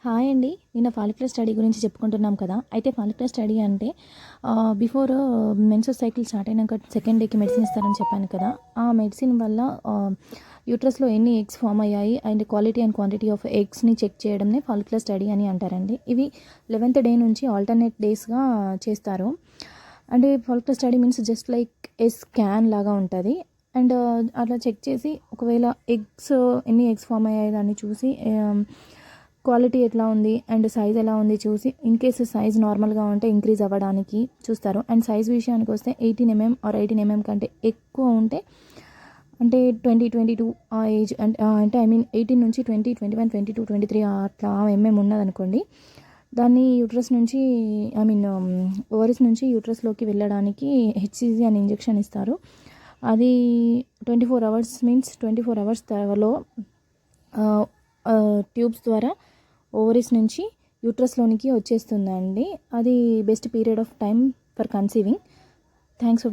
Hi అండి. నిన్న follicular study గురించి చెప్పుకుంటున్నాం కదా! అయితే ఫాలిక్యులర్ స్టడీ అంటే బిఫోర్ మెన్సెస్ సైకిల్ స్టార్ట్ అయినాక సెకండ్ డేకి మెడిసిన్ ఇస్తారని చెప్పాను కదా! ఆ మెడిసిన్ వల్ల యూట్రస్‌లో ఎన్ని ఎగ్స్ ఫార్మ్ అయ్యాయి and quality and quantity of ఎగ్స్‌ని చెక్ చేయడంనే ఫాలిక్యులర్ స్టడీ అని అంటారండి. ఇవి 11th డే నుంచి ఆల్టర్నేట్ డేస్‌గా చేస్తారు. అంటే follicular study means just like ఏ స్కాన్ లాగా ఉంటది. అండ్ అట్లా చెక్ చేసి ఒకవేళ ఎన్ని ఎగ్స్ ఫార్మ్ అయ్యాయి దాన్ని చూసి క్వాలిటీ ఎట్లా ఉంది అండ్ సైజ్ ఎలా ఉంది చూసి ఇన్ కేసు సైజ్ నార్మల్గా ఉంటే ఇంక్రీజ్ అవ్వడానికి చూస్తారు. అండ్ సైజ్ విషయానికి వస్తే 18 mm ఆర్ 18 mm కంటే ఎక్కువ ఉంటే అంటే 20, 22 ఆ ఏజ్ అంటే ఐ మీన్ 18 నుంచి 20, 21, 22, 23 అట్లా ఉన్నదనుకోండి, దాన్ని యూట్రస్ నుంచి ఐ మీన్ ఓవరీస్ నుంచి యూట్రస్లోకి వెళ్ళడానికి హెచ్సిజి అనే ఇంజెక్షన్ ఇస్తారు. అది 24 hours మీన్స్ 24 hours లో ట్యూబ్స్ ద్వారా ఓవరీస్ నుంచి యూట్రస్లోనికి వచ్చేస్తుందండి. అది best period of time for conceiving. Thanks for